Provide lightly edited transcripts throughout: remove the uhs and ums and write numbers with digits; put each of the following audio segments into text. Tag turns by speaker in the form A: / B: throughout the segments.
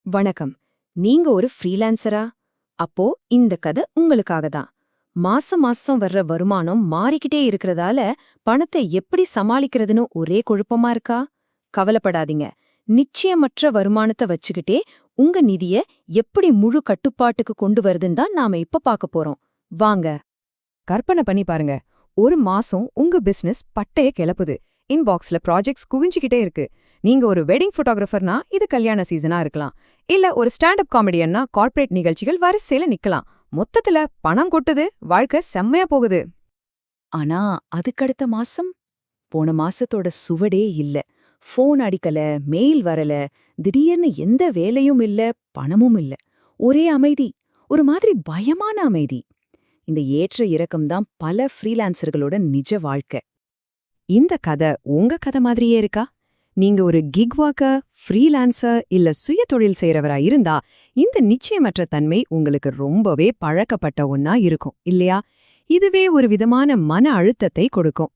A: வணக்கம். நீங்க ஒரு ஃப்ரீலான்சரா? அப்போ இந்த கதை உங்களுக்காக தான். மாசம் மாசம் வர்ற வருமானம் மாறிக்கிட்டே இருக்கறதால பணத்தை எப்படி சமாளிக்கிறதுன்னு ஒரே குழப்பமா இருக்கா? கவலைப்படாதீங்க. நிச்சயமற்ற வருமானத்தை வச்சுக்கிட்டே உங்க நிதிய எப்படி முழு கட்டுப்பாட்டுக்கு கொண்டு வருதுன்னு தான் நாம இப்ப பார்க்க போறோம். வாங்க.
B: கற்பனை பண்ணி பாருங்க. ஒரு மாசம் உங்க பிசினஸ் பட்டைய கிளப்புது. இன்பாக்ஸ்ல ப்ராஜெக்ட்ஸ் குவிஞ்சுக்கிட்டே இருக்கு. நீங்க ஒரு வெட்டிங் போட்டோகிராஃபர்னா இது கல்யாண சீசனா இருக்கலாம். இல்ல ஒரு ஸ்டாண்ட் அப் காமெடியன்னா கார்ப்பரேட் நிகழ்ச்சிகள் வரிசையில நிக்கலாம். மொத்தத்துல பணம் கொட்டுது, வாழ்க்கை செம்மையா போகுது.
A: ஆனா அதுக்கடுத்த மாசம்? போன மாசத்தோட சுவடே இல்ல. ஃபோன் அடிக்கல, மெயில் வரல, திடீர்னு எந்த வேலையும் இல்ல, பணமும் இல்ல. ஒரே அமைதி, ஒரு மாதிரி பயமான அமைதி. இந்த ஏற்ற இறக்கம்தான் பல ஃப்ரீலான்சர்களோட நிஜ வாழ்க்கை.
B: இந்த கதை உங்க கதை மாதிரியே இருக்கா? நீங்க ஒரு கிக் ஒர்க்கர், ஃப்ரீலான்சர் இல்ல சுய தொழில் செய்யறவரா இருந்தா இந்த நிச்சயமற்ற தன்மை உங்களுக்கு ரொம்பவே பழக்கப்பட்ட ஒன்னா இருக்கும் இல்லையா? இதுவே ஒரு விதமான மன அழுத்தத்தை கொடுக்கும்.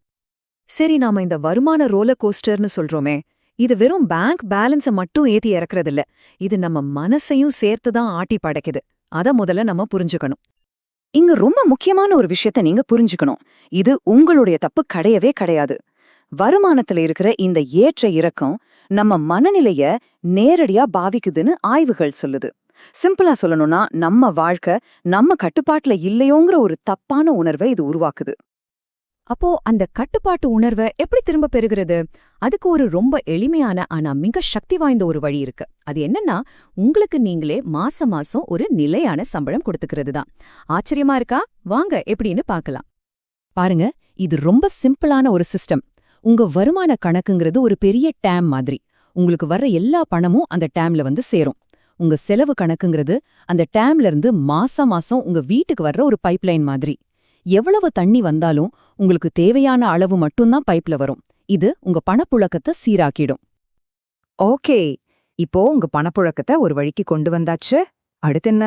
A: சரி, நாம இந்த வருமான ரோலர் கோஸ்டர்னு சொல்றோமே, இது வெறும் பேங்க் பேலன்ஸ மட்டும் ஏத்தி இறக்குறதில்ல. இது நம்ம மனசையும் சேர்த்துதான் ஆட்டி படைக்குது. அத முதல்ல நம்ம புரிஞ்சுக்கணும். இங்க ரொம்ப முக்கியமான ஒரு விஷயத்த நீங்க புரிஞ்சுக்கணும். இது உங்களுடைய தப்பு கிடையவே கிடையாது. வருமானத்துல இருக்கிற இந்த ஏற்ற இறக்கம் நம்ம மனநிலைய நேரடியா பாவிக்குதுன்னு ஆய்வுகள் சொல்லுது. சிம்பிளா சொல்லணும்னா, நம்ம வாழ்க்கை நம்ம கட்டுப்பாட்டுல இல்லையோங்கிற ஒரு தப்பான உணர்வை இது உருவாக்குது.
B: அப்போ அந்த கட்டுப்பாட்டு உணர்வை எப்படி திரும்ப பெறுகிறது? அதுக்கு ஒரு ரொம்ப எளிமையான ஆனா மிக சக்தி வாய்ந்த ஒரு வழி இருக்கு. அது என்னன்னா, உங்களுக்கு நீங்களே மாசம் மாசம் ஒரு நிலையான சம்பளம் கொடுத்துக்கிறது தான். ஆச்சரியமா இருக்கா? வாங்க எப்படின்னு பார்க்கலாம். பாருங்க, இது ரொம்ப சிம்பிளான ஒரு சிஸ்டம். உங்க வருமான கணக்குங்கிறது ஒரு பெரிய டேம் மாதிரி. உங்களுக்கு வர்ற எல்லா பணமும் அந்த டேம்ல வந்து சேரும். உங்க செலவு கணக்குங்கிறது அந்த டேம்ல இருந்து மாசம் மாசம் உங்க வீட்டுக்கு வர்ற ஒரு பைப்லைன் மாதிரி. எவ்வளவு தண்ணி வந்தாலும் உங்களுக்கு தேவையான அளவு மட்டும்தான் பைப்ல வரும். இது உங்க பணப்புழக்கத்தை சீராக்கிடும். ஓகே, இப்போ உங்க பணப்புழக்கத்தை ஒரு வழிக்கு கொண்டு வந்தாச்சு. அடுத்து என்ன?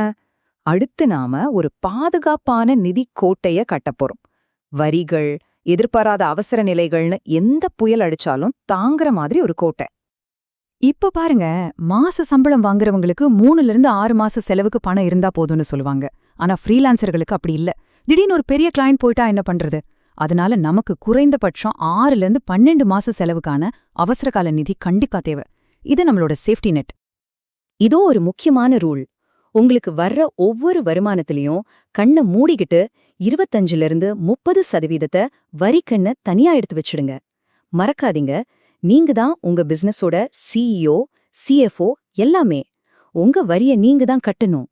B: அடுத்து நாம ஒரு பாதுகாப்பான நிதி கோட்டைய கட்டப்போறோம். வரிகள், எதிர்பாராத அவசர நிலைகள்னு எந்த புயல் அடிச்சாலும் தாங்குற மாதிரி ஒரு கோட்டை. இப்ப பாருங்க, மாச சம்பளம் வாங்குறவங்களுக்கு 3 to 6 மாச செலவுக்கு பணம் இருந்தா போதும்னு சொல்லுவாங்க. ஆனா ஃப்ரீலான்சர்களுக்கு அப்படி இல்ல. திடீர்னு ஒரு பெரிய கிளையண்ட் போயிட்டா என்ன பண்றது? அதனால நமக்கு குறைந்தபட்சம் 6 to 12 மாச செலவுக்கான அவசரகால நிதி கண்டிப்பா தேவை. இது நம்மளோட சேஃப்டி நெட்.
A: இதோ ஒரு முக்கியமான ரூல். உங்களுக்கு வர்ற ஒவ்வொரு வருமானத்திலையும் கண்ணை மூடிக்கிட்டு 25% வரிக்கண்ண தனியா எடுத்து வச்சிடுங்க. மறக்காதீங்க, நீங்க தான் உங்க பிசினஸோட சிஇஓ, சிஎஃப்ஓ எல்லாமே. உங்க வரிய நீங்க தான் கட்டணும்.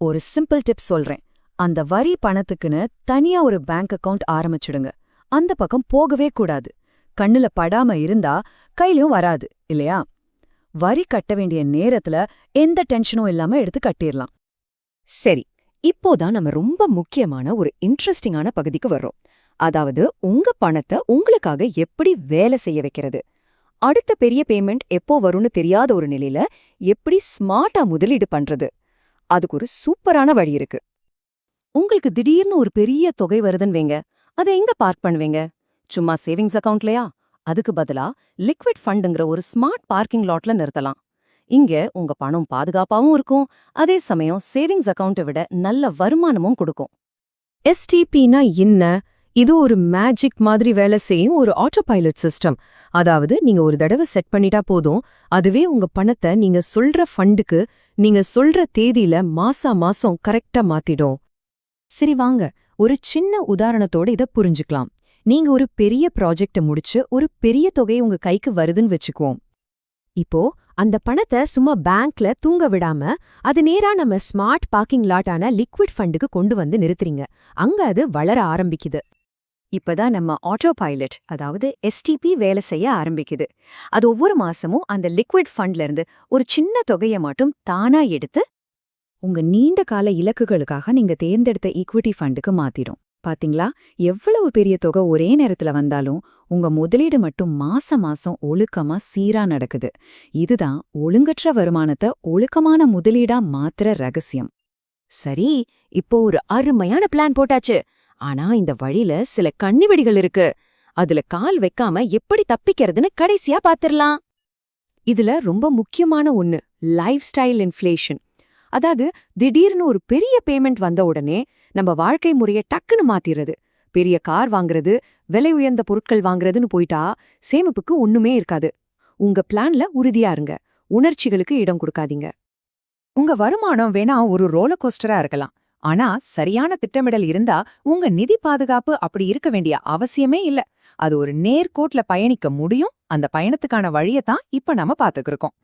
B: ஒரு சிம்பிள் டிப் சொல்றேன். அந்த வரி பணத்துக்குன்னு தனியா ஒரு பேங்க் அக்கவுண்ட் ஆரம்பிச்சுடுங்க. அந்த பக்கம் போகவே கூடாது. கண்ணுல படாம இருந்தா கையிலயும் வராது இல்லையா? வரி கட்ட வேண்டிய நேரத்துல எந்த டென்ஷனும் இல்லாம எடுத்து கட்டிரலாம்.
A: சரி, இப்போதான் நம்ம ரொம்ப முக்கியமான ஒரு இன்ட்ரெஸ்டிங்கான பகுதிக்கு வர்றோம். அதாவது உங்க பணத்தை உங்களுக்காக எப்படி வேலை செய்ய வைக்கிறது. அடுத்த பெரிய பேமெண்ட் எப்போ வரும்னு தெரியாத ஒரு நிலையில எப்படி ஸ்மார்ட்டா முதலீடு பண்றது. அதுக்கு ஒரு சூப்பரான வழி இருக்கு. உங்களுக்கு திடீர்னு ஒரு பெரிய தொகை வருதுன்னு வைங்க. அதை எங்க பார்க் பண்ணுவீங்க? சும்மா சேவிங்ஸ் அக்கவுண்ட்லயா? அதுக்கு பதிலா லிக்விட் ஃபண்டுங்கிற ஒரு ஸ்மார்ட் பார்க்கிங் லாட்ல நிறுத்தலாம். இங்க உங்க பணம் பாதுகாப்பாவும் இருக்கும், அதே சமயம் சேவிங்ஸ் அக்கவுண்ட்டை விட நல்ல வருமானமும் கொடுக்கும்.
B: எஸ்டிபினா என்ன? இது ஒரு மேஜிக் மாதிரி வேலை செய்யும் ஒரு ஆட்டோ பைலட் சிஸ்டம். அதாவது நீங்க ஒரு தடவை செட் பண்ணிட்டா போதும், அதுவே உங்க பணத்தை நீங்க சொல்ற ஃபண்டுக்கு நீங்க சொல்ற தேதியில மாசம் கரெக்டா மாத்திடும். சரி வாங்க, ஒரு சின்ன உதாரணத்தோட இத புரிஞ்சுக்கலாம். நீங்க ஒரு பெரிய ப்ராஜெக்ட முடிச்சு ஒரு பெரிய தொகை உங்க கைக்கு வருதுன்னு வச்சுக்குவோம். இப்போ அந்த பணத்தை சும்மா பேங்க்ல தூங்க விடாம அது நேரா நம்ம ஸ்மார்ட் பார்க்கிங் லாட்டான லிக்விட் ஃபண்டுக்கு கொண்டு வந்து நிறுத்துறீங்க. அங்க அது வளர ஆரம்பிக்குது.
A: இப்பதான் நம்ம ஆட்டோ பைலட், அதாவது எஸ்டிபி வேலை செய்ய ஆரம்பிக்குது. அது ஒவ்வொரு மாசமும் அந்த லிக்விட் ஃபண்ட்ல இருந்து ஒரு சின்ன தொகையை மட்டும் தானா எடுத்து உங்க நீண்ட கால இலக்குகளுக்காக நீங்க தேர்ந்தெடுத்த ஈக்விட்டி ஃபண்டுக்கு மாத்திடும். பாத்தீங்களா, எவ்வளவு பெரிய தொகை ஒரே நேரத்துல வந்தாலும் உங்க முதலீடு மட்டும் மாசம் ஒழுக்கமா சீரா நடக்குது. இதுதான் ஒழுங்கற்ற வருமானத்தை ஒழுக்கமான முதலீடா மாத்துற ரகசியம். சரி, இப்போ ஒரு அருமையான பிளான் போட்டாச்சு. ஆனா இந்த வழியில சில கண்ணிவெடிகள் இருக்கு. அதுல கால் வைக்காம எப்படி தப்பிக்கிறதுன்னு கடைசியா பாத்திரலாம். இதுல ரொம்ப முக்கியமான ஒண்ணு, லைஃப் ஸ்டைல் இன்ஃப்ளேஷன். அதாவது திடீர்னு ஒரு பெரிய பேமெண்ட் வந்த உடனே நம்ம வாழ்க்கை முறைய டக்குன்னு மாத்திறது. பெரிய கார் வாங்குறது, விலை உயர்ந்த பொருட்கள் வாங்குறதுன்னு போயிட்டா சேமிப்புக்கு ஒண்ணுமே இருக்காது. உங்க பிளான்ல உறுதியா இருங்க. உணர்ச்சிகளுக்கு இடம் கொடுக்காதீங்க.
B: உங்க வருமானம் வேணா ஒரு ரோலர் கோஸ்டரா இருக்கலாம். ஆனா சரியான திட்டமிடல் இருந்தா உங்க நிதி பாதுகாப்பு அப்படி இருக்க வேண்டிய அவசியமே இல்ல. அது ஒரு நேர்கோட்ல பயணிக்க முடியும். அந்த பயணத்துக்கான வழியத்தான் இப்ப நாம பாத்துக்கிருக்கோம்.